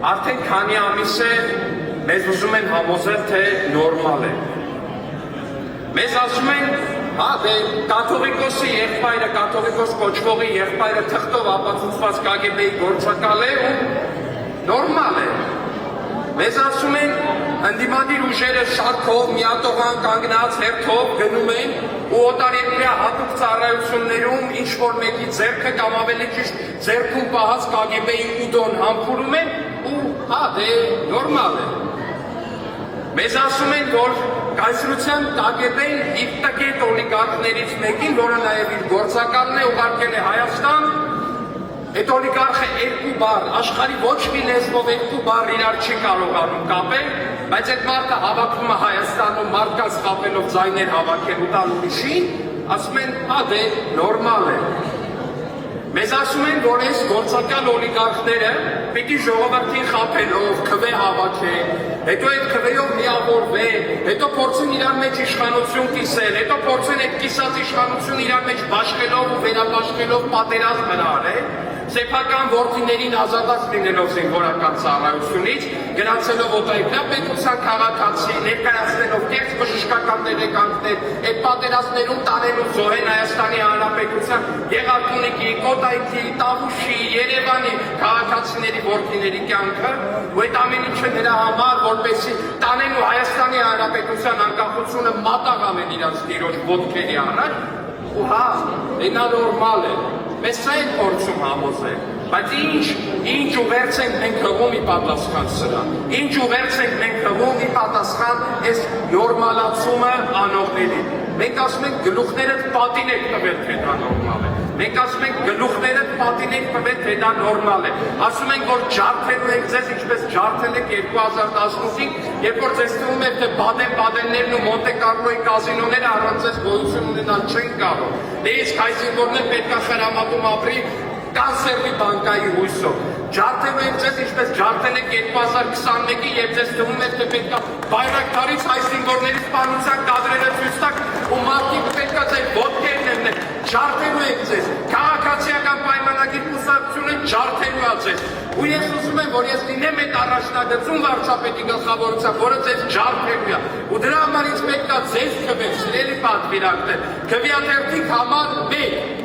արդեն քանի ամիս է մեզ ուզում են համոզել, թե նորմալ է։ Մեզ ասում են, հա, դե կաթողիկոսի եղբայրը, կաթողիկոս կոչվողի եղբայրը թղթով ապացուցված KGB-ի գործակալ է ու նորմալ է։ Մեզ ասում են, ընդդիմադիր ուժերը շարքով, միատողան կանգնած հերթով գնում են ու օտարերկրյա հատուկ ծառայություններում ինչ-որ մեկի ձեռքը կամ ավելի ճիշտ ձեռքում պահած KGB-ի ուդոն համբուրում են ու հա, դե նորմալ է։ Մեզ ասում են, որ կայսրության KGB-ն իր տգետ օլիգարխներից մեկին, որը նաև իր գործակալն է, ուղարկել է Հայաստան, այդ օլիգարխը երկու բառ, աշխարհի ոչ մի լեզվով երկու բառ իրար չի կարողանում կապել, բայց այդ մարդը հավաքվում է Հայաստանում մարդկանց կապելով ձայներ հավաքելու տալ ուրիշին, ասում են, հա դե նորմալ է։ Մեզ ասում են, որ այս գործակալ օլիգարխները պիտի ժողովրդին խաբելով, քվե հավաքեն, հետո այդ քվեով միավորվեն, հետո փորձեն իրար մեջ իշխանություն կիսել, հետո փորձեն այդ կիսած իշխանություն իրար մեջ բաշխելով ու վերաբաշխելով պատերազմ հնարել, սեփական որդիներին ազատած լինելով զինվորական ծառայությունից, գնացելով օտարերկրյա պետության քաղաքացի, ներկայացնելով կեղծ բժշկական տեղեկանքներ, այդ պատերազմներում տանելու զոհեն Հայաստանի Հանրապետության Գեղարքունիքի, Կոտայքի, Տավուշի, Երևանի քաղաքացիների որդիների կյանքը, ու այդ ամեն ինչը նրա համար, որպեսզի տանելու Հայաստանի Հանրապետության անկախությունը մատաղ ամեն իրաց տիրոջ ոտքերի առաջ, ու հա, դա նորմալ է։ Մեզ սա են փորձում համոզել, բայց ինչ ուղերձ ենք մենք հղում ի պատասխան սրան, ինչ ուղերձ ենք մենք հղում ի պատասխան այս նորմալացումը անողների։ Մենք ասում ենք գլուխներդ պատին եք տվել, թե դա նորմալ է։ Մենք ասում ենք գլուխներդ պատին եք տվել, թե դա նորմալ է։ Ասում ենք, որ ջարդելու ենք ձեզ, ինչպես ջարդել եք 2018-ին, երբ որ ձեզ թվում է, թե Բադեն-Բադեններն ու Մոնտե Կառլոյի կազինոները առանց ձեզ գոյություն ունենալ չեն կարող։ Դե իսկ հայ զինվորներ պետք է խրամատում ապրի կանսերվի բանկայի հույսով։ Ջարդելու ենք ձեզ, ինչպես ջարդել եք 2021-ին, երբ ձեզ թվում է, թե պետք է Բայրակտարից հայ զինվորների սպանության կադրերը ցույց տաք ու մարդիկ պետք է ձեր ոտքերն ելնեն։ Ջարդելու ենք ձեզ, քաղաքացիական պայմանագիր կուսակցությունը ջարդելու է ձեզ։ Ու ես ուզում եմ, որ ես լինեմ այդ առաջնագծում վարչապետի գլխավորությամբ, որը ձեզ ջարդելու է։ Ու դրա համար ինձ պետք է ձեզ քվեր, սիրելի պատվիրանքներ, քվեաթերթիկ համար 1